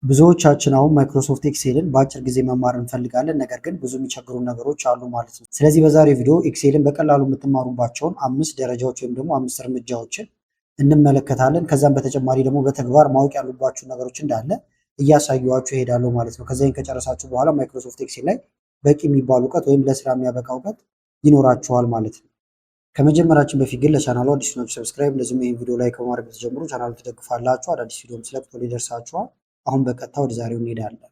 ብዙዎቻችን አሁን ማይክሮሶፍት ኤክሴልን በአጭር ጊዜ መማር እንፈልጋለን፣ ነገር ግን ብዙ የሚቸግሩ ነገሮች አሉ ማለት ነው። ስለዚህ በዛሬው ቪዲዮ ኤክሴልን በቀላሉ የምትማሩባቸውን 5 ደረጃዎች ወይም ደግሞ 5 እርምጃዎችን እንመለከታለን። ከዛም በተጨማሪ ደግሞ በተግባር ማወቅ ያሉባችሁ ነገሮች እንዳለ እያሳዩዋችሁ ይሄዳሉ ማለት ነው። ከዚህን ከጨረሳችሁ በኋላ ማይክሮሶፍት ኤክሴል ላይ በቂ የሚባል እውቀት ወይም ለስራ የሚያበቃ እውቀት ይኖራችኋል ማለት ነው። ከመጀመራችን በፊት ግን ለቻናሉ አዲስ ናችሁ ሰብስክራይብ፣ እንደዚሁም ይህን ቪዲዮ ላይ ከማድረግ ብትጀምሩ ቻናሉ ትደግፋላችሁ። አዳዲስ ቪዲዮም ስለቅ ቶሎ ይደርሳችኋል። አሁን በቀጥታ ወደ ዛሬው እንሄዳለን።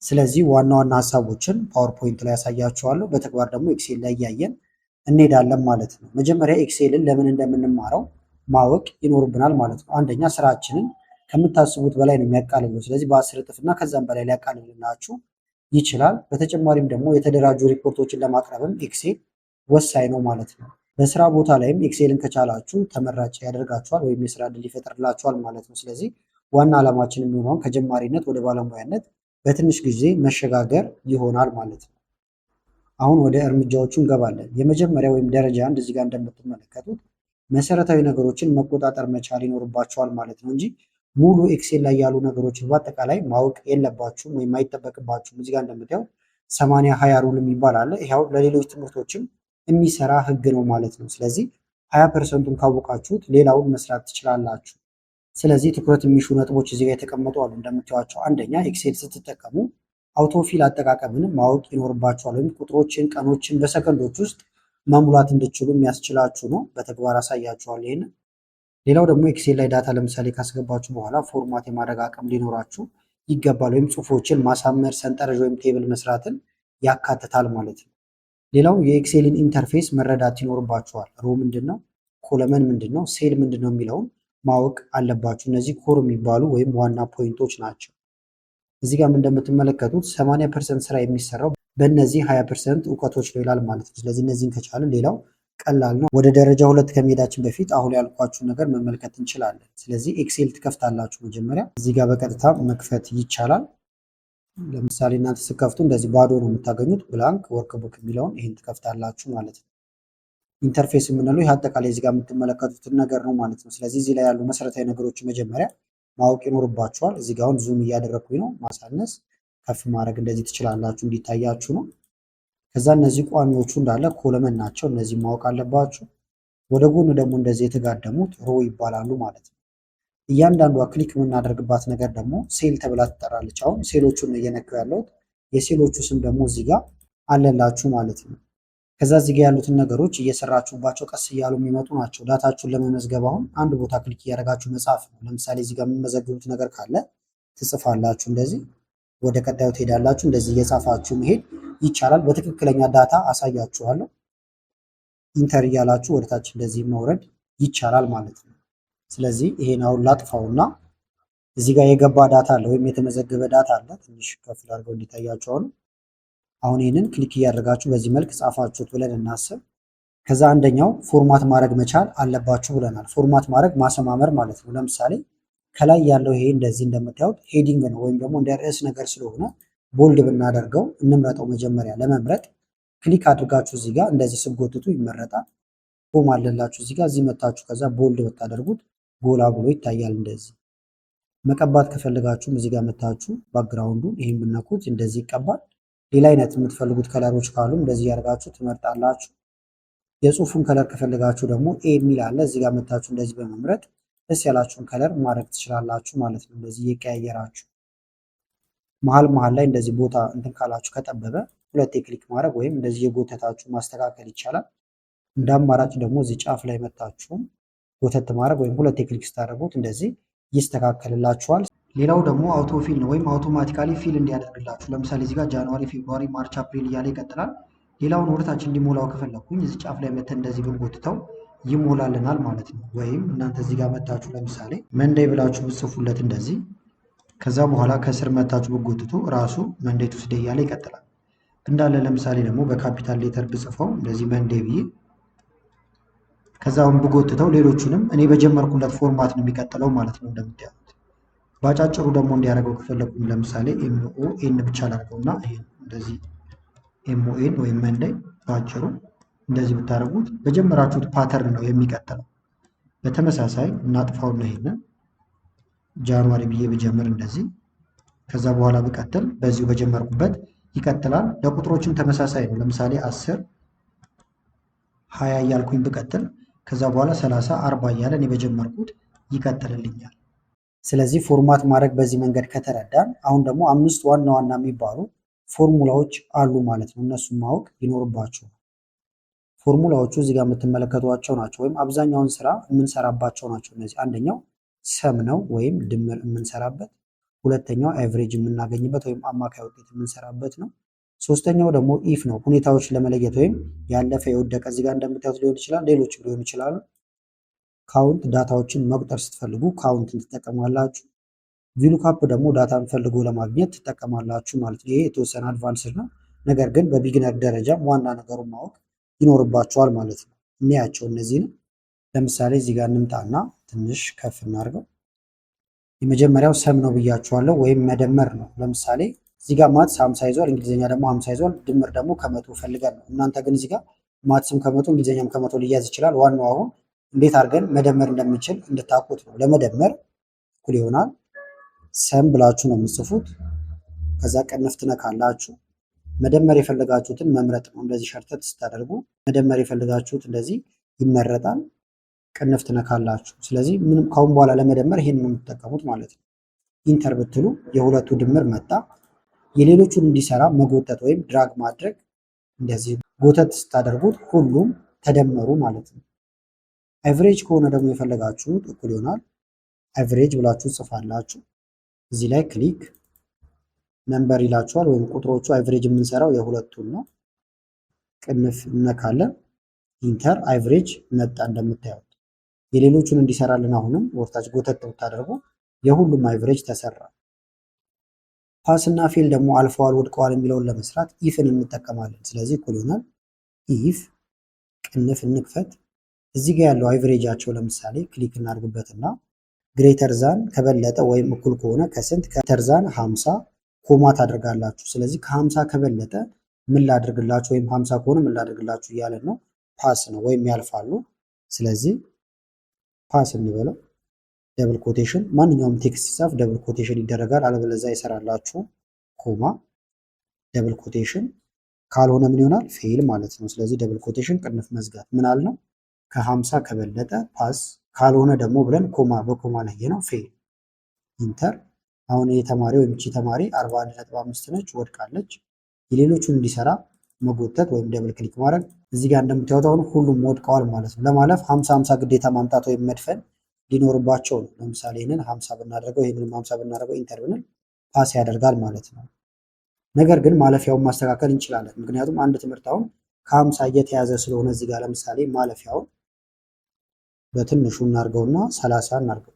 ስለዚህ ዋና ዋና ሀሳቦችን ፓወርፖይንት ላይ ያሳያችኋለሁ፣ በተግባር ደግሞ ኤክሴል ላይ እያየን እንሄዳለን ማለት ነው። መጀመሪያ ኤክሴልን ለምን እንደምንማረው ማወቅ ይኖርብናል ማለት ነው። አንደኛ ስራችንን ከምታስቡት በላይ ነው የሚያቃልለው። ስለዚህ በ10 እጥፍና ከዛም በላይ ሊያቃልልላችሁ ይችላል። በተጨማሪም ደግሞ የተደራጁ ሪፖርቶችን ለማቅረብም ኤክሴል ወሳኝ ነው ማለት ነው። በስራ ቦታ ላይም ኤክሴልን ከቻላችሁ ተመራጭ ያደርጋችኋል ወይም የስራ ዕድል ይፈጥርላችኋል ማለት ነው። ስለዚህ ዋና ዓላማችን የሚሆነውን ከጀማሪነት ወደ ባለሙያነት በትንሽ ጊዜ መሸጋገር ይሆናል ማለት ነው። አሁን ወደ እርምጃዎቹ እንገባለን። የመጀመሪያ ወይም ደረጃ አንድ እዚህ ጋር እንደምትመለከቱት መሰረታዊ ነገሮችን መቆጣጠር መቻል ይኖርባችኋል ማለት ነው እንጂ ሙሉ ኤክሴል ላይ ያሉ ነገሮችን በአጠቃላይ ማወቅ የለባችሁም ወይም አይጠበቅባችሁም። እዚህ ጋር እንደምታየው 80-20 ሩል የሚባል አለ። ይኸው ለሌሎች ትምህርቶችም የሚሰራ ህግ ነው ማለት ነው። ስለዚህ 20%ን ካወቃችሁት ሌላውን መስራት ትችላላችሁ። ስለዚህ ትኩረት የሚሹ ነጥቦች እዚህ ጋር የተቀመጡ አሉ እንደምታዩቸው። አንደኛ ኤክሴል ስትጠቀሙ አውቶፊል አጠቃቀምን ማወቅ ይኖርባችኋል። ወይም ቁጥሮችን፣ ቀኖችን በሰከንዶች ውስጥ መሙላት እንድችሉ የሚያስችላችሁ ነው። በተግባር አሳያችኋል ይህን። ሌላው ደግሞ ኤክሴል ላይ ዳታ ለምሳሌ ካስገባችሁ በኋላ ፎርማት የማድረግ አቅም ሊኖራችሁ ይገባል። ወይም ጽሁፎችን ማሳመር፣ ሰንጠረዥ ወይም ቴብል መስራትን ያካትታል ማለት ነው። ሌላው የኤክሴልን ኢንተርፌስ መረዳት ይኖርባችኋል። ሮ ምንድን ነው፣ ኮለመን ምንድን ነው፣ ሴል ምንድን ነው የሚለውን ማወቅ አለባችሁ። እነዚህ ኮር የሚባሉ ወይም ዋና ፖይንቶች ናቸው። እዚህ ጋር እንደምትመለከቱት 80% ስራ የሚሰራው በእነዚህ 20% እውቀቶች ነው ይላል ማለት ነው። ስለዚህ እነዚህን ከቻለን ሌላው ቀላል ነው። ወደ ደረጃ 2 ከመሄዳችን በፊት አሁን ያልኳችሁን ነገር መመልከት እንችላለን። ስለዚህ ኤክሴል ትከፍታላችሁ። መጀመሪያ እዚህ ጋር በቀጥታ መክፈት ይቻላል። ለምሳሌ እናንተ ስትከፍቱ እንደዚህ ባዶ ነው የምታገኙት። ብላንክ ወርክቡክ የሚለውን ይህን ትከፍታላችሁ ማለት ነው። ኢንተርፌስ የምንለው ይህ አጠቃላይ እዚህ ጋር የምትመለከቱትን ነገር ነው ማለት ነው። ስለዚህ እዚህ ላይ ያሉ መሰረታዊ ነገሮች መጀመሪያ ማወቅ ይኖርባችኋል። እዚህ ጋር አሁን ዙም እያደረግኩኝ ነው። ማሳነስ፣ ከፍ ማድረግ እንደዚህ ትችላላችሁ፣ እንዲታያችሁ ነው። ከዛ እነዚህ ቋሚዎቹ እንዳለ ኮለመን ናቸው። እነዚህ ማወቅ አለባችሁ። ወደ ጎን ደግሞ እንደዚህ የተጋደሙት ሮ ይባላሉ ማለት ነው። እያንዳንዷ ክሊክ የምናደርግባት ነገር ደግሞ ሴል ተብላ ትጠራለች። አሁን ሴሎቹን እየነካው ያለሁት የሴሎቹ ስም ደግሞ እዚህ ጋር አለላችሁ ማለት ነው። ከዛ እዚህ ጋር ያሉትን ነገሮች እየሰራችሁባቸው ቀስ እያሉ የሚመጡ ናቸው። ዳታችሁን ለመመዝገብ አሁን አንድ ቦታ ክሊክ እያደረጋችሁ መጻፍ ነው። ለምሳሌ እዚህ ጋር የምመዘግቡት ነገር ካለ ትጽፋላችሁ። እንደዚህ ወደ ቀጣዩ ትሄዳላችሁ። እንደዚህ እየጻፋችሁ መሄድ ይቻላል። በትክክለኛ ዳታ አሳያችኋለሁ። ኢንተር እያላችሁ ወደታች እንደዚህ መውረድ ይቻላል ማለት ነው። ስለዚህ ይሄን አሁን ላጥፋውና እዚህ ጋር የገባ ዳታ አለ ወይም የተመዘገበ ዳታ አለ። ትንሽ ከፍ አድርገው እንዲታያችሁ አሁን ይህንን ክሊክ እያደረጋችሁ በዚህ መልክ ጻፋችሁት ብለን እናስብ። ከዛ አንደኛው ፎርማት ማድረግ መቻል አለባችሁ ብለናል። ፎርማት ማድረግ ማሰማመር ማለት ነው። ለምሳሌ ከላይ ያለው ይሄ እንደዚህ እንደምታዩት ሄዲንግ ነው ወይም ደግሞ እንደ ርዕስ ነገር ስለሆነ ቦልድ ብናደርገው እንምረጠው። መጀመሪያ ለመምረጥ ክሊክ አድርጋችሁ እዚህ ጋር እንደዚህ ስጎትቱ ይመረጣል። ሆም አለላችሁ እዚህ ጋር እዚህ መታችሁ ከዛ ቦልድ ብታደርጉት ጎላ ብሎ ይታያል። እንደዚህ መቀባት ከፈለጋችሁም እዚህ ጋር መታችሁ ባክግራውንዱን ይሄን ብነኩት እንደዚህ ይቀባል። ሌላ አይነት የምትፈልጉት ከለሮች ካሉ እንደዚህ ያደርጋችሁ ትመርጣላችሁ። የጽሁፉን ከለር ከፈለጋችሁ ደግሞ ኤ የሚል አለ እዚህ ጋር መታችሁ እንደዚህ በመምረጥ ደስ ያላችሁን ከለር ማድረግ ትችላላችሁ ማለት ነው። እንደዚህ እየቀያየራችሁ መሀል ላይ እንደዚህ ቦታ እንትን ካላችሁ ከጠበበ ሁለቴ ክሊክ ማድረግ ወይም እንደዚህ የጎተታችሁ ማስተካከል ይቻላል። እንደ አማራጭ ደግሞ እዚህ ጫፍ ላይ መታችሁ ጎተት ማድረግ ወይም ሁለቴ ክሊክ ስታደርጉት እንደዚህ ይስተካከልላችኋል። ሌላው ደግሞ አውቶ ፊል ነው ወይም አውቶማቲካሊ ፊል እንዲያደርግላችሁ። ለምሳሌ እዚህ ጋር ጃንዋሪ፣ ፌብሩዋሪ፣ ማርች፣ አፕሪል እያለ ይቀጥላል። ሌላውን ወደታች እንዲሞላው ከፈለኩኝ እዚህ ጫፍ ላይ መተን እንደዚህ ብንጎትተው ይሞላልናል ማለት ነው። ወይም እናንተ እዚህ ጋር መታችሁ ለምሳሌ መንዴይ ብላችሁ ብትጽፉለት እንደዚህ ከዛ በኋላ ከስር መታችሁ ብትጎትቱ ራሱ መንዴይ ቱስዴይ እያለ ይቀጥላል እንዳለ። ለምሳሌ ደግሞ በካፒታል ሌተር ብጽፈው እንደዚህ መንዴይ ብዬ ከዛውን ብጎትተው ሌሎቹንም እኔ በጀመርኩለት ፎርማት ነው የሚቀጥለው ማለት ነው እንደምታዩት። ባጫጭሩ ደግሞ እንዲያደርገው ከፈለኩኝ ለምሳሌ ኤምኦኤን ብቻ ላድርገውና ይሄን እንደዚህ ኤምኦኤን ወይም መንዴይ ባጭሩ እንደዚህ ብታደርጉት በጀመራችሁት ፓተርን ነው የሚቀጥለው። በተመሳሳይ እናጥፋውና ይሄንን ጃንዋሪ ብዬ ብጀምር እንደዚህ፣ ከዛ በኋላ ብቀጥል በዚሁ በጀመርኩበት ይቀጥላል። ለቁጥሮችም ተመሳሳይ ነው። ለምሳሌ 10 20 እያልኩኝ ብቀጥል ከዛ በኋላ 30 40 እያለ እኔ በጀመርኩት ይቀጥልልኛል። ስለዚህ ፎርማት ማድረግ በዚህ መንገድ ከተረዳን አሁን ደግሞ 5 ዋና ዋና የሚባሉ ፎርሙላዎች አሉ ማለት ነው። እነሱን ማወቅ ይኖርባቸዋል። ፎርሙላዎቹ እዚህ ጋር የምትመለከቷቸው ናቸው፣ ወይም አብዛኛውን ስራ የምንሰራባቸው ናቸው። እነዚህ አንደኛው ሰም ነው ወይም ድምር የምንሰራበት፣ ሁለተኛው አቨሬጅ የምናገኝበት ወይም አማካይ ውጤት የምንሰራበት ነው። ሶስተኛው ደግሞ ኢፍ ነው፣ ሁኔታዎች ለመለየት ወይም ያለፈ የወደቀ እዚህ ጋር እንደምታዩት ሊሆን ይችላል፣ ሌሎችም ሊሆን ይችላሉ። ካውንት ዳታዎችን መቁጠር ስትፈልጉ ካውንትን ትጠቀማላችሁ። ቪሉካፕ ደግሞ ዳታን ፈልጎ ለማግኘት ትጠቀማላችሁ ማለት ነው። ይሄ የተወሰነ አድቫንስድ ነው፣ ነገር ግን በቢግነር ደረጃም ዋና ነገሩን ማወቅ ይኖርባቸዋል ማለት ነው። እንያቸው እነዚህን። ለምሳሌ እዚህ ጋር እንምጣና ትንሽ ከፍ እናድርገው። የመጀመሪያው ሰም ነው ብያችኋለሁ፣ ወይም መደመር ነው። ለምሳሌ እዚህ ጋር ማትስ 50 ይዟል፣ እንግሊዝኛ ደግሞ 50 ይዟል። ድምር ደግሞ ከመቶ ፈልገን ነው። እናንተ ግን እዚህ ጋር ማትስም ከመቶ እንግሊዝኛም ከመቶ ሊያዝ ይችላል። ዋናው አሁን እንዴት አድርገን መደመር እንደምንችል እንድታውቁት ነው። ለመደመር እኩል ይሆናል ሰም ብላችሁ ነው የምጽፉት። ከዛ ቅንፍ ትነካላችሁ። መደመር የፈለጋችሁትን መምረጥ ነው። እንደዚህ ሸርተት ስታደርጉ መደመር የፈለጋችሁት እንደዚህ ይመረጣል። ቅንፍ ትነካላችሁ። ስለዚህ ምንም ካሁን በኋላ ለመደመር ይሄን ነው የምትጠቀሙት ማለት ነው። ኢንተር ብትሉ የሁለቱ ድምር መጣ። የሌሎቹን እንዲሰራ መጎተት ወይም ድራግ ማድረግ፣ እንደዚህ ጎተት ስታደርጉት ሁሉም ተደመሩ ማለት ነው። አቨሬጅ ከሆነ ደግሞ የፈለጋችሁት እኩል ይሆናል አቨሬጅ ብላችሁ ጽፋላችሁ። እዚህ ላይ ክሊክ ነምበር ይላችኋል፣ ወይም ቁጥሮቹ አቨሬጅ የምንሰራው የሁለቱን ነው። ቅንፍ እነካለን። ኢንተር አቨሬጅ መጣ እንደምታዩት። የሌሎቹን እንዲሰራልን አሁንም ወርታች ጎተት ብታደርጉ የሁሉም አቨሬጅ ተሰራ። ፓስ እና ፌል ደግሞ አልፈዋል ወድቀዋል የሚለውን ለመስራት ኢፍን እንጠቀማለን። ስለዚህ እኩል ይሆናል ኢፍ ቅንፍ እንክፈት። እዚህ ጋር ያለው አቨሬጃቸው ለምሳሌ ክሊክ እናድርግበትና ግሬተር ዛን ከበለጠ ወይም እኩል ከሆነ ከስንት ግሬተር ዛን 50 ኮማ ታደርጋላችሁ። ስለዚህ ከ50 ከበለጠ ምን ላድርግላችሁ ወይም 50 ከሆነ ምን ላድርግላችሁ እያለን ነው። ፓስ ነው ወይም ያልፋሉ። ስለዚህ ፓስ እንበለው። ደብል ኮቴሽን፣ ማንኛውም ቴክስት ሲጻፍ ደብል ኮቴሽን ይደረጋል፣ አለበለዚያ ይሰራላችሁ። ኮማ ደብል ኮቴሽን፣ ካልሆነ ምን ይሆናል ፌል ማለት ነው። ስለዚህ ደብል ኮቴሽን ቅንፍ መዝጋት ምን አለ ነው ከ50 ከበለጠ ፓስ፣ ካልሆነ ደግሞ ብለን ኮማ በኮማ ላይ ነው ፌል። ኢንተር። አሁን ይሄ ተማሪ ወይም እቺ ተማሪ 41.5 ነች፣ ወድቃለች። የሌሎቹን እንዲሰራ መጎተት ወይም ደብል ክሊክ ማድረግ። እዚህ ጋር እንደምታዩት አሁን ሁሉም ወድቀዋል ማለት ነው። ለማለፍ 50 ግዴታ ማምጣት ወይም መድፈን ሊኖርባቸው ነው። ለምሳሌ ይህንን 50 ብናደርገው ይህንን 50 ብናደርገው ኢንተር ብንል ፓስ ያደርጋል ማለት ነው። ነገር ግን ማለፊያውን ማስተካከል እንችላለን። ምክንያቱም አንድ ትምህርት አሁን ከ50 እየተያዘ ስለሆነ እዚህ ጋር ለምሳሌ ማለፊያውን በትንሹ እናርገውና 30 እናርገው።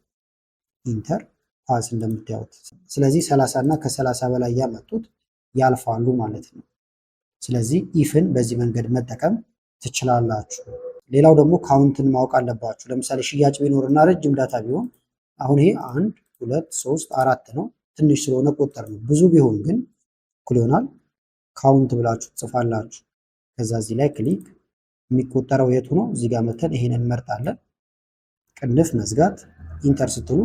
ኢንተር ፓስ እንደምታዩት። ስለዚህ 30 እና ከ30 በላይ ያመጡት ያልፋሉ ማለት ነው። ስለዚህ ኢፍን በዚህ መንገድ መጠቀም ትችላላችሁ። ሌላው ደግሞ ካውንትን ማወቅ አለባችሁ። ለምሳሌ ሽያጭ ቢኖርና ረጅም ዳታ ቢሆን አሁን ይሄ 1 2 3 4 ነው፣ ትንሽ ስለሆነ ቁጥር ነው። ብዙ ቢሆን ግን እኩል ይሆናል ካውንት ብላችሁ ትጽፋላችሁ። ከዛ እዚህ ላይ ክሊክ፣ የሚቆጠረው የቱ ነው? እዚህ ጋር መተን ይሄንን እንመርጣለን። ቅንፍ መዝጋት። ኢንተር ስትሉ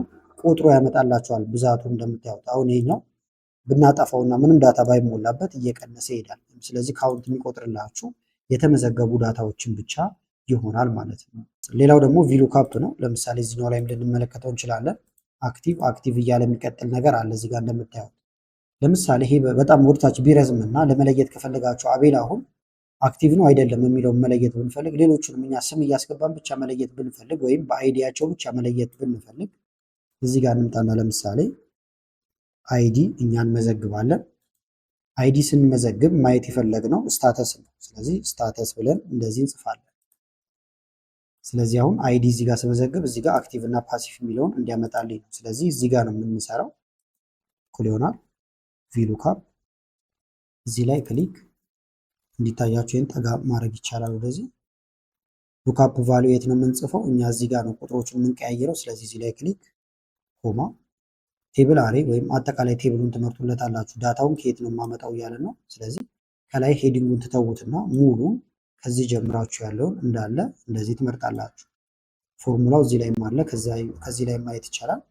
ቁጥሩ ያመጣላችኋል ብዛቱ እንደምታዩት። አሁን ይሄኛው ብናጠፋውና ምንም ዳታ ባይሞላበት እየቀነሰ ይሄዳል። ስለዚህ ካውንት የሚቆጥርላችሁ የተመዘገቡ ዳታዎችን ብቻ ይሆናል ማለት ነው። ሌላው ደግሞ ቪሉካፕ ነው። ለምሳሌ እዚህኛው ላይ ልንመለከተው እንችላለን። አክቲቭ እያለ የሚቀጥል ነገር አለ እዚህ ጋር እንደምታዩት። ለምሳሌ ይሄ በጣም ወደታች ቢረዝምና ለመለየት ከፈለጋችሁ አቤል አሁን አክቲቭ ነው አይደለም የሚለውን መለየት ብንፈልግ፣ ሌሎቹንም እኛ ስም እያስገባን ብቻ መለየት ብንፈልግ ወይም በአይዲያቸው ብቻ መለየት ብንፈልግ እዚህ ጋር እንምጣና ለምሳሌ አይዲ እኛ እንመዘግባለን። አይዲ ስንመዘግብ ማየት የፈለግነው ስታተስ ነው። ስለዚህ ስታተስ ብለን እንደዚህ እንጽፋለን። ስለዚህ አሁን አይዲ እዚህ ጋር ስመዘግብ እዚህ ጋር አክቲቭ እና ፓሲቭ የሚለውን እንዲያመጣልኝ ነው። ስለዚህ እዚህ ጋር ነው የምንሰራው። እኩል ይሆናል ቪሉካፕ። እዚህ ላይ ክሊክ እንዲታያችሁ ይህን ጠጋ ማድረግ ይቻላል ወደዚህ። ሉካፕ ቫልዩ የት ነው የምንጽፈው? እኛ እዚህ ጋር ነው ቁጥሮችን የምንቀያየረው። ስለዚህ እዚህ ላይ ክሊክ ኮማ ቴብል አሬ ወይም አጠቃላይ ቴብሉን ትመርጡለታላችሁ። ዳታውን ከየት ነው የማመጣው እያለ ነው። ስለዚህ ከላይ ሄዲንጉን ትተውትና ሙሉን ከዚህ ጀምራችሁ ያለውን እንዳለ እንደዚህ ትመርጣላችሁ። ፎርሙላው እዚህ ላይ አለ፣ ከዚህ ላይ ማየት ይቻላል።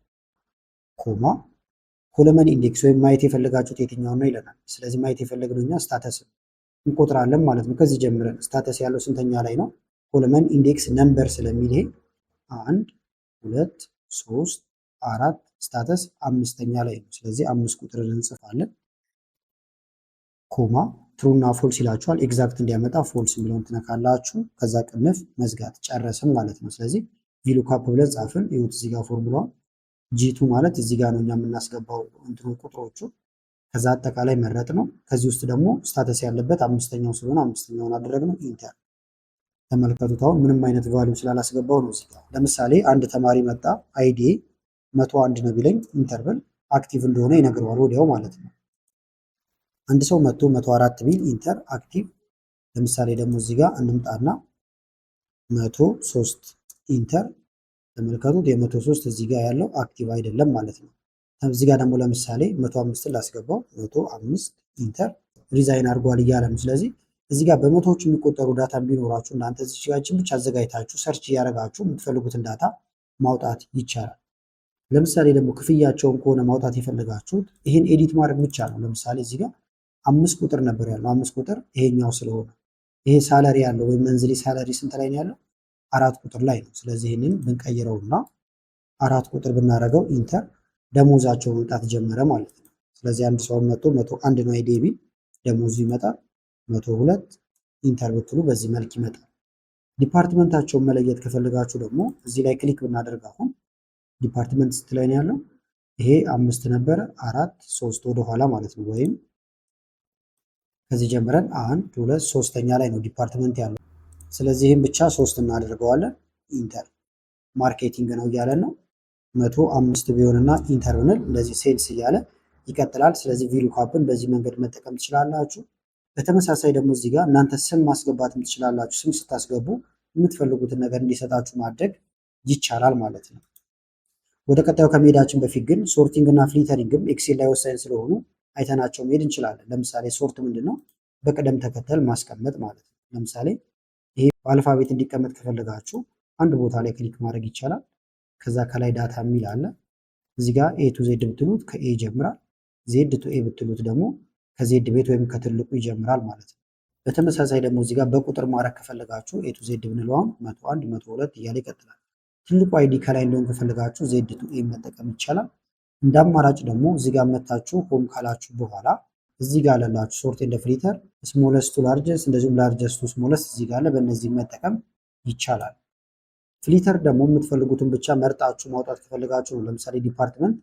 ኮማ ኮለመን ኢንዴክስ ወይም ማየት የፈለጋችሁት የትኛው ነው ይለናል። ስለዚህ ማየት የፈለግነው እኛ ስታተስ እንቆጥራለን ማለት ነው። ከዚህ ጀምረን ስታተስ ያለው ስንተኛ ላይ ነው? ኮለመን ኢንዴክስ ነምበር ስለሚል ይሄ 1 2 3 4 ስታተስ 5ኛ ላይ ነው። ስለዚህ 5 ቁጥርን እንጽፋለን። ኮማ ትሩ እና ፎልስ ይላችኋል። ኤግዛክት እንዲያመጣ ፎልስ የሚለውን ትነካላችሁ። ከዛ ቅንፍ መዝጋት ጨረስን ማለት ነው። ስለዚህ ቪሉካፕ ብለን ጻፍን። ይሁት እዚህ ጋር ፎርሙላውን ጂቱ ማለት እዚህ ጋር ነው እኛ የምናስገባው እንትኑ ቁጥሮቹ። ከዛ አጠቃላይ መረጥ ነው። ከዚህ ውስጥ ደግሞ ስታተስ ያለበት 5ኛው ስለሆነ 5ኛውን አደረግነው ኢንተር። ተመልከቱት አሁን ምንም አይነት ቫልዩ ስላላስገባው ነው እዚህ ጋር። ለምሳሌ አንድ ተማሪ መጣ አይዲ 101 ነው ቢለኝ ኢንተር ብል አክቲቭ እንደሆነ ይነግረዋል ወዲያው ማለት ነው። አንድ ሰው መጥቶ 104 ቢል ኢንተር አክቲቭ። ለምሳሌ ደግሞ እዚህ ጋር እንምጣና 103 ኢንተር። ተመልከቱት የ103 እዚህ ጋር ያለው አክቲቭ አይደለም ማለት ነው። እዚህ ጋር ደግሞ ለምሳሌ 105 ላስገባው 105 ኢንተር ሪዛይን አድርጓል እያለ ነው። ስለዚህ እዚህ ጋር በመቶዎች የሚቆጠሩ ዳታ ቢኖራችሁ እናንተ እዚህ ጋር ብቻ አዘጋጅታችሁ ሰርች እያደረጋችሁ የምትፈልጉትን ዳታ ማውጣት ይቻላል። ለምሳሌ ደግሞ ክፍያቸውን ከሆነ ማውጣት የፈለጋችሁት ይህን ኤዲት ማድረግ ብቻ ነው። ለምሳሌ እዚህ ጋር 5 ቁጥር ነበር ያለው። 5 ቁጥር ይሄኛው ስለሆነ ይሄ ሳለሪ ያለው ወይም መንዝሊ ሳለሪ ስንት ላይ ነው ያለው? 4 ቁጥር ላይ ነው። ስለዚህ ይህንን ብንቀይረውና 4 ቁጥር ብናደርገው ኢንተር ደሞዛቸው መምጣት ጀመረ ማለት ነው። ስለዚህ አንድ ሰው መጥቶ 101 ነው አይዲ ቢል ደሞዙ ይመጣል። 102 ኢንተር ብትሉ በዚህ መልክ ይመጣል። ዲፓርትመንታቸውን መለየት ከፈለጋችሁ ደግሞ እዚህ ላይ ክሊክ ብናደርግ አሁን ዲፓርትመንት ስንት ላይ ነው ያለው? ይሄ 5 ነበረ 4 3 ወደ ኋላ ማለት ነው። ወይም ከዚህ ጀምረን 1 2 3ኛ ላይ ነው ዲፓርትመንት ያለው። ስለዚህ ይህም ብቻ 3 እናደርገዋለን። ኢንተር ማርኬቲንግ ነው እያለን ነው። 105 ቢሆንና ኢንተር ብንል እንደዚህ ሴልስ እያለ ይቀጥላል። ስለዚህ ቪሉካፕን በዚህ መንገድ መጠቀም ትችላላችሁ። በተመሳሳይ ደግሞ እዚህ ጋር እናንተ ስም ማስገባትም ትችላላችሁ። ስም ስታስገቡ የምትፈልጉትን ነገር እንዲሰጣችሁ ማድረግ ይቻላል ማለት ነው። ወደ ቀጣዩ ከመሄዳችን በፊት ግን ሶርቲንግ እና ፍሊተሪንግም ኤክሴል ላይ ወሳኝ ስለሆኑ አይተናቸው መሄድ እንችላለን። ለምሳሌ ሶርት ምንድን ነው? በቅደም ተከተል ማስቀመጥ ማለት ነው። ለምሳሌ ይሄ በአልፋቤት እንዲቀመጥ ከፈለጋችሁ አንድ ቦታ ላይ ክሊክ ማድረግ ይቻላል። ከዛ ከላይ ዳታ የሚል አለ። እዚህ ጋር ኤ ቱ ዜድ ብትሉት ከኤ ይጀምራል። ዜድ ቱ ኤ ብትሉት ደግሞ ከዜድ ቤት ወይም ከትልቁ ይጀምራል ማለት ነው። በተመሳሳይ ደግሞ እዚህ ጋር በቁጥር ማድረግ ከፈለጋችሁ ኤ ቱ ዜድ ብንለውም 101 102 እያለ ይቀጥላል። ትልቁ አይዲ ከላይ እንደሆን ከፈለጋችሁ ዜድ ቱ ኤ መጠቀም ይቻላል። እንደ አማራጭ ደግሞ እዚህ ጋር መታችሁ ሆም ካላችሁ በኋላ እዚህ ጋር ለላችሁ ሶርት ኤንድ ፍሊተር ስሞለስት ቱ ላርጀስት እንደዚሁም ላርጀስት ቱ ስሞለስት እዚህ ጋር በእነዚህ መጠቀም ይቻላል። ፍሊተር ደግሞ የምትፈልጉትን ብቻ መርጣችሁ ማውጣት ከፈለጋችሁ ነው። ለምሳሌ ዲፓርትመንት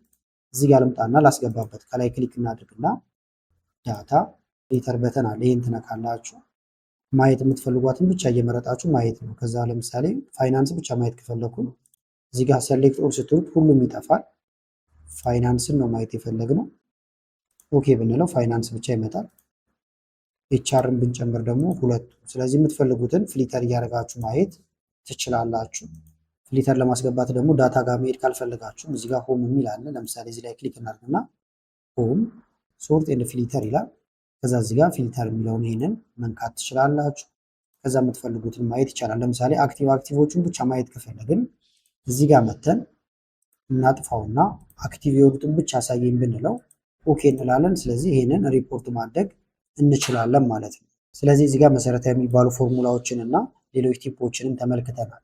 እዚህ ጋር ልምጣና ላስገባበት። ከላይ ክሊክ እናድርግና ዳታ ፍሊተር በተን አለ። ይህን ትነካላችሁ። ማየት የምትፈልጓትን ብቻ እየመረጣችሁ ማየት ነው። ከዛ ለምሳሌ ፋይናንስ ብቻ ማየት ከፈለኩኝ እዚህ ጋር ሴሌክት ኦል ስትሉት ሁሉም ይጠፋል። ፋይናንስን ነው ማየት የፈለግነው። ኦኬ ብንለው ፋይናንስ ብቻ ይመጣል። ኤችአርን ብንጨምር ደግሞ ሁለቱ። ስለዚህ የምትፈልጉትን ፍሊተር እያደረጋችሁ ማየት ትችላላችሁ። ፍሊተር ለማስገባት ደግሞ ዳታ ጋር መሄድ ካልፈለጋችሁ እዚህ ጋር ሆም የሚል አለ። ለምሳሌ እዚህ ላይ ክሊክ እናድርግና ሆም ሶርት ኤንድ ፍሊተር ይላል። ከዛ እዚህ ጋር ፊልተር የሚለውን ይሄንን መንካት ትችላላችሁ። ከዛ የምትፈልጉትን ማየት ይቻላል። ለምሳሌ አክቲቮቹን ብቻ ማየት ከፈለግን እዚህ ጋር መተን እናጥፋውና አክቲቭ የሆኑትን ብቻ አሳየኝ ብንለው ኦኬ እንላለን። ስለዚህ ይሄንን ሪፖርት ማድረግ እንችላለን ማለት ነው። ስለዚህ እዚህ ጋር መሰረታዊ የሚባሉ ፎርሙላዎችን እና ሌሎች ቲፖችንም ተመልክተናል።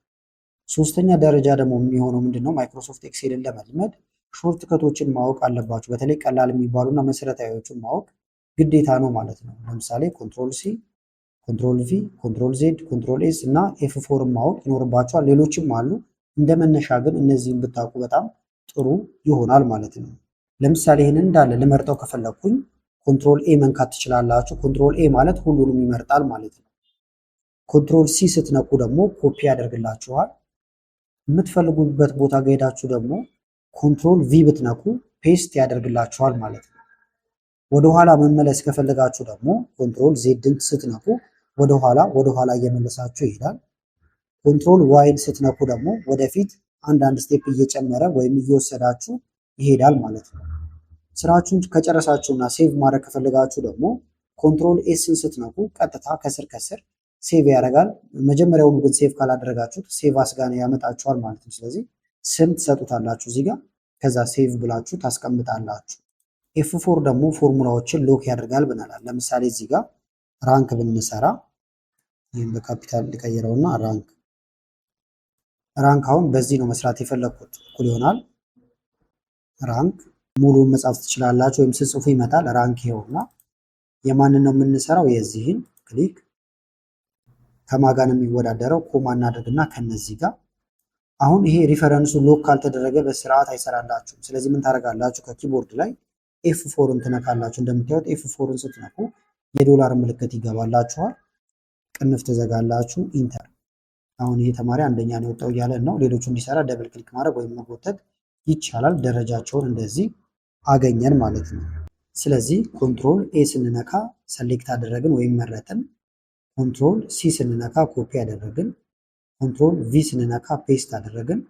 ሶስተኛ ደረጃ ደግሞ የሚሆነው ምንድነው? ማይክሮሶፍት ኤክሴልን ለመልመድ ሾርት ከቶችን ማወቅ አለባችሁ። በተለይ ቀላል የሚባሉና መሰረታዊዎችን ማወቅ ግዴታ ነው ማለት ነው። ለምሳሌ ኮንትሮል ሲ፣ ኮንትሮል ቪ፣ ኮንትሮል ዜድ፣ ኮንትሮል ኤስ እና ኤፍ ፎርን ማወቅ ይኖርባቸዋል። ሌሎችም አሉ። እንደ መነሻ ግን እነዚህን ብታውቁ በጣም ጥሩ ይሆናል ማለት ነው። ለምሳሌ ይህንን እንዳለ ልመርጠው ከፈለኩኝ ኮንትሮል ኤ መንካት ትችላላችሁ። ኮንትሮል ኤ ማለት ሁሉንም ይመርጣል ማለት ነው። ኮንትሮል ሲ ስትነኩ ደግሞ ኮፒ ያደርግላችኋል። የምትፈልጉበት ቦታ ከሄዳችሁ ደግሞ ኮንትሮል ቪ ብትነኩ ፔስት ያደርግላችኋል ማለት ነው። ወደኋላ መመለስ ከፈለጋችሁ ደግሞ ኮንትሮል ዜድን ስትነኩ ወደኋላ እየመለሳችሁ ይሄዳል። ኮንትሮል ዋይን ስትነኩ ደግሞ ወደፊት አንዳንድ ስቴፕ እየጨመረ ወይም እየወሰዳችሁ ይሄዳል ማለት ነው። ስራችሁን ከጨረሳችሁና ሴቭ ማድረግ ከፈለጋችሁ ደግሞ ኮንትሮል ኤስን ስትነኩ ቀጥታ ከስር ሴቭ ያደርጋል። መጀመሪያውኑ ግን ሴቭ ካላደረጋችሁት ሴቭ አስጋና ያመጣችኋል ማለት ነው። ስለዚህ ስም ትሰጡታላችሁ እዚህ ጋር። ከዛ ሴቭ ብላችሁ ታስቀምጣላችሁ። ኤፍ4 ደግሞ ፎርሙላዎችን ሎክ ያደርጋል ብለናል። ለምሳሌ እዚህ ጋር ራንክ ብንሰራ ይህም በካፒታል ሊቀይረውና ራንክ አሁን በዚህ ነው መስራት የፈለግኩት። እኩል ይሆናል ራንክ ሙሉን መጻፍ ትችላላችሁ፣ ወይም ስጽፉ ይመጣል። ራንክ ይኸውና የማንን ነው የምንሰራው? የዚህን ክሊክ ከማጋን የሚወዳደረው ኮማ እናድርግና ከነዚህ ጋር አሁን ይሄ ሪፈረንሱ ሎክ ካልተደረገ በስርዓት አይሰራላችሁም። ስለዚህ ምን ታደርጋላችሁ? ከኪቦርድ ላይ ኤፍ4ን ትነካላችሁ። እንደምታዩት ኤፍ4ን ስትነኩ የዶላር ምልክት ይገባላችኋል። ቅንፍ ትዘጋላችሁ። ኢንተር። አሁን ይሄ ተማሪ አንደኛ ነው የወጣው እያለን ነው። ሌሎቹ እንዲሰራ ደብል ክሊክ ማድረግ ወይም መጎተት ይቻላል። ደረጃቸውን እንደዚህ አገኘን ማለት ነው። ስለዚህ ኮንትሮል ኤ ስንነካ ሰሌክት አደረግን ወይም መረጥን። ኮንትሮል ሲ ስንነካ ኮፒ አደረግን። ኮንትሮል ቪ ስንነካ ፔስት አደረግን።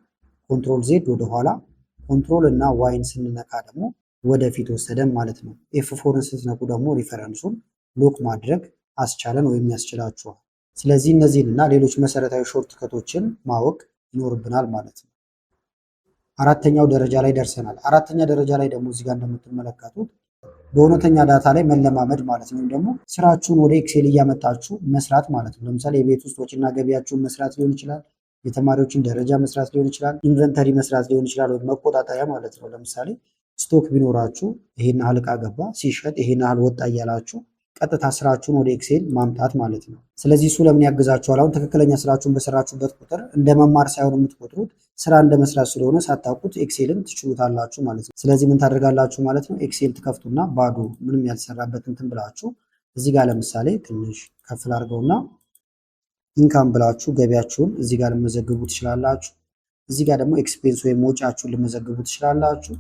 ኮንትሮል ዜድ ወደኋላ፣ ኮንትሮል እና ዋይን ስንነካ ደግሞ ወደፊት ወሰደን ማለት ነው። ኤፍ4ን ስትነኩ ደግሞ ሪፈረንሱን ሎክ ማድረግ አስቻለን ወይም ያስችላችኋል። ስለዚህ እነዚህን እና ሌሎች መሰረታዊ ሾርት ከቶችን ማወቅ ይኖርብናል ማለት ነው። አራተኛው ደረጃ ላይ ደርሰናል። አራተኛ ደረጃ ላይ ደግሞ እዚህ ጋር እንደምትመለከቱት በእውነተኛ ዳታ ላይ መለማመድ ማለት ነው። ወይም ደግሞ ስራችሁን ወደ ኤክሴል እያመጣችሁ መስራት ማለት ነው። ለምሳሌ የቤት ውስጥ ወጪና ገቢያችሁን መስራት ሊሆን ይችላል። የተማሪዎችን ደረጃ መስራት ሊሆን ይችላል። ኢንቨንተሪ መስራት ሊሆን ይችላል። ወይም መቆጣጠሪያ ማለት ነው። ለምሳሌ ስቶክ ቢኖራችሁ ይሄን ያህል ዕቃ ገባ፣ ሲሸጥ ይሄን ያህል ወጣ እያላችሁ ቀጥታ ስራችሁን ወደ ኤክሴል ማምጣት ማለት ነው። ስለዚህ እሱ ለምን ያግዛችኋል? አሁን ትክክለኛ ስራችሁን በሰራችሁበት ቁጥር እንደ መማር ሳይሆን የምትቆጥሩት ስራ እንደ መስራት ስለሆነ ሳታውቁት ኤክሴልን ትችሉታላችሁ ማለት ነው። ስለዚህ ምን ታደርጋላችሁ ማለት ነው? ኤክሴል ትከፍቱና ባዶ ምንም ያልሰራበት እንትን ብላችሁ እዚህ ጋር ለምሳሌ ትንሽ ከፍ አድርገውና ኢንካም ብላችሁ ገቢያችሁን እዚህ ጋር ልመዘግቡ ትችላላችሁ። እዚህ ጋር ደግሞ ኤክስፔንስ ወይም ወጪያችሁን ልመዘግቡ ትችላላችሁ።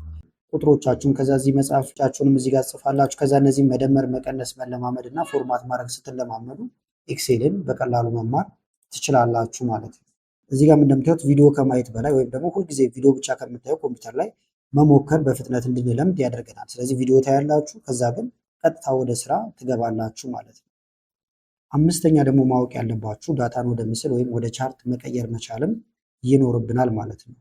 ቁጥሮቻችሁን ከዛ እዚህ መጻፍቻችሁንም እዚህ ጋር ጽፋላችሁ። ከዛ እነዚህ መደመር፣ መቀነስ መለማመድ እና ፎርማት ማድረግ ስትለማመዱ ኤክሴልን በቀላሉ መማር ትችላላችሁ ማለት ነው። እዚህ ጋር እንደምታዩት ቪዲዮ ከማየት በላይ ወይም ደግሞ ሁልጊዜ ቪዲዮ ብቻ ከምታዩ ኮምፒውተር ላይ መሞከር በፍጥነት እንድንለምድ ያደርገናል። ስለዚህ ቪዲዮ ታያላችሁ፣ ከዛ ግን ቀጥታ ወደ ስራ ትገባላችሁ ማለት ነው። አምስተኛ ደግሞ ማወቅ ያለባችሁ ዳታን ወደ ምስል ወይም ወደ ቻርት መቀየር መቻልም ይኖርብናል ማለት ነው።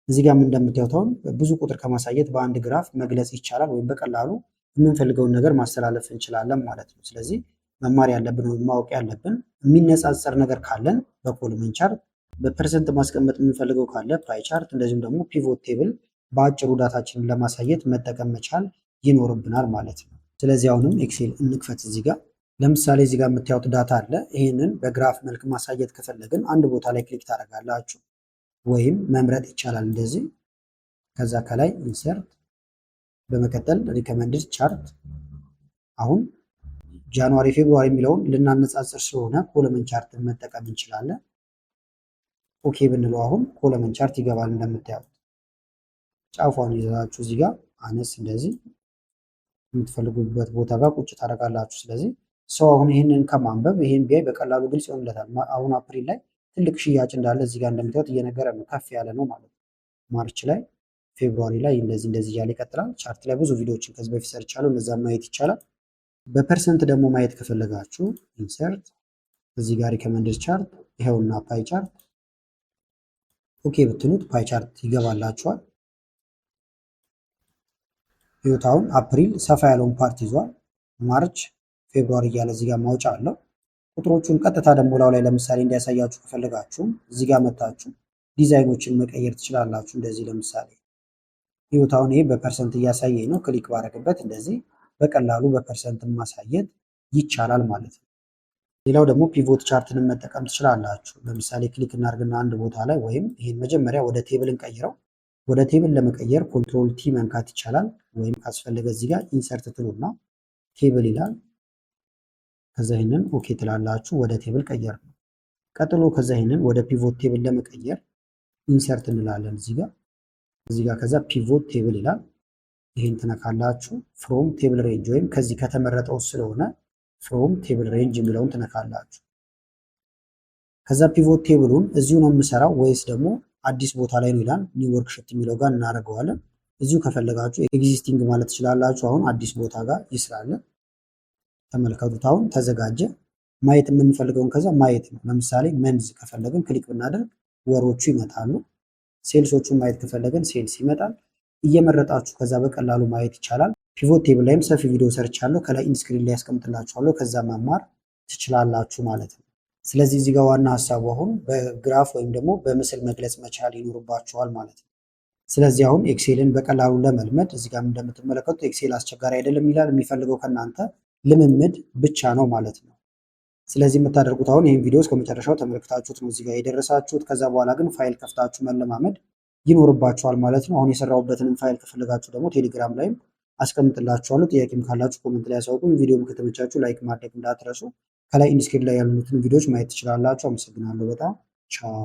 እዚህ ጋር እንደምታዩት አሁን ብዙ ቁጥር ከማሳየት በአንድ ግራፍ መግለጽ ይቻላል፣ ወይም በቀላሉ የምንፈልገውን ነገር ማስተላለፍ እንችላለን ማለት ነው። ስለዚህ መማር ያለብን ወይም ማወቅ ያለብን የሚነጻጸር ነገር ካለን በኮለመን ቻርት፣ በፐርሰንት ማስቀመጥ የምንፈልገው ካለ ፓይ ቻርት፣ እንደዚሁም ደግሞ ፒቮት ቴብል በአጭሩ ዳታችንን ለማሳየት መጠቀም መቻል ይኖርብናል ማለት ነው። ስለዚህ አሁንም ኤክሴል እንክፈት። እዚህ ጋር ለምሳሌ እዚህ ጋር የምታዩት ዳታ አለ። ይህንን በግራፍ መልክ ማሳየት ከፈለግን አንድ ቦታ ላይ ክሊክ ታደርጋላችሁ ወይም መምረጥ ይቻላል እንደዚህ። ከዛ ከላይ ኢንሰርት፣ በመቀጠል ሪከመንድድ ቻርት። አሁን ጃንዋሪ ፌብሩዋሪ የሚለውን ልናነጻጽር ስለሆነ ኮለመን ቻርትን መጠቀም እንችላለን። ኦኬ ብንለው አሁን ኮለመን ቻርት ይገባል። እንደምታዩት ጫፏን ይዛችሁ እዚህ ጋር አነስ እንደዚህ የምትፈልጉበት ቦታ ጋር ቁጭ ታደርጋላችሁ። ስለዚህ ሰው አሁን ይህንን ከማንበብ ይህን ቢያይ በቀላሉ ግልጽ ይሆንለታል። አሁን አፕሪል ላይ ትልቅ ሽያጭ እንዳለ እዚህ ጋር እንደምታዩት እየነገረ ነው። ከፍ ያለ ነው ማለት ነው። ማርች ላይ፣ ፌብሩዋሪ ላይ እንደዚህ እያለ ይቀጥላል። ቻርት ላይ ብዙ ቪዲዮዎችን ከዚህ በፊት ሰርቻለሁ፣ እነዛን ማየት ይቻላል። በፐርሰንት ደግሞ ማየት ከፈለጋችሁ ኢንሰርት፣ እዚህ ጋር ሪከመንድድ ቻርት ይኸውና ፓይ ቻርት። ኦኬ ብትሉት ፓይ ቻርት ይገባላችኋል። ይኸውት አሁን አፕሪል ሰፋ ያለውን ፓርት ይዟል። ማርች፣ ፌብሩዋሪ እያለ እዚህ ጋር ማውጫ አለው። ቁጥሮቹን ቀጥታ ደግሞ ላው ላይ ለምሳሌ እንዲያሳያችሁ ከፈለጋችሁ እዚህ ጋር መታችሁ ዲዛይኖችን መቀየር ትችላላችሁ። እንደዚህ ለምሳሌ ይኸውት አሁን ይሄ በፐርሰንት እያሳየኝ ነው። ክሊክ ባረግበት እንደዚህ በቀላሉ በፐርሰንት ማሳየት ይቻላል ማለት ነው። ሌላው ደግሞ ፒቮት ቻርትንም መጠቀም ትችላላችሁ። ለምሳሌ ክሊክ እናድርግና አንድ ቦታ ላይ ወይም ይሄን መጀመሪያ ወደ ቴብል እንቀይረው። ወደ ቴብል ለመቀየር ኮንትሮል ቲ መንካት ይቻላል። ወይም ካስፈለገ እዚህ ጋር ኢንሰርት ትሉና ቴብል ይላል። ከዛ ይሄንን ኦኬ ትላላችሁ። ወደ ቴብል ቀየር ነው። ቀጥሎ ከዛ ይሄንን ወደ ፒቮት ቴብል ለመቀየር ኢንሰርት እንላለን እዚህ ጋር ከዛ ፒቮት ቴብል ይላል። ይሄን ትነካላችሁ። ፍሮም ቴብል ሬንጅ ወይም ከዚህ ከተመረጠው ስለሆነ ፍሮም ቴብል ሬንጅ የሚለውን ትነካላችሁ። ከዛ ፒቮት ቴብሉን እዚሁ ነው የምሰራው ወይስ ደግሞ አዲስ ቦታ ላይ ነው ይላል። ኒው ወርክሺት የሚለው ጋር እናደርገዋለን። እዚሁ ከፈለጋችሁ ኤግዚስቲንግ ማለት ትችላላችሁ። አሁን አዲስ ቦታ ጋር ይስራለን። ተመልከቱት፣ አሁን ተዘጋጀ። ማየት የምንፈልገውን ከዛ ማየት ነው። ለምሳሌ መንዝ ከፈለግን ክሊክ ብናደርግ ወሮቹ ይመጣሉ። ሴልሶቹን ማየት ከፈለግን ሴልስ ይመጣል። እየመረጣችሁ ከዛ በቀላሉ ማየት ይቻላል። ፒቮት ቴብል ላይም ሰፊ ቪዲዮ ሰርቻለሁ። ከላይ ኢንስክሪን ላይ ያስቀምጥላችኋለሁ። ከዛ መማር ትችላላችሁ ማለት ነው። ስለዚህ እዚህ ጋር ዋና ሀሳቡ አሁን በግራፍ ወይም ደግሞ በምስል መግለጽ መቻል ይኖርባችኋል ማለት ነው። ስለዚህ አሁን ኤክሴልን በቀላሉ ለመልመድ እዚህ ጋር እንደምትመለከቱት ኤክሴል አስቸጋሪ አይደለም ይላል። የሚፈልገው ከእናንተ ልምምድ ብቻ ነው ማለት ነው። ስለዚህ የምታደርጉት አሁን ይህን ቪዲዮ እስከ መጨረሻው ተመልክታችሁት ነው እዚህ ጋር የደረሳችሁት። ከዛ በኋላ ግን ፋይል ከፍታችሁ መለማመድ ይኖርባችኋል ማለት ነው። አሁን የሰራሁበትንም ፋይል ከፈለጋችሁ ደግሞ ቴሌግራም ላይም አስቀምጥላችኋለሁ። ጥያቄም ካላችሁ ኮመንት ላይ ያሳውቁኝ። ቪዲዮም ከተመቻችሁ ላይክ ማድረግ እንዳትረሱ። ከላይ ኢንስክሪን ላይ ያሉትን ቪዲዮዎች ማየት ትችላላችሁ። አመሰግናለሁ በጣም ቻው።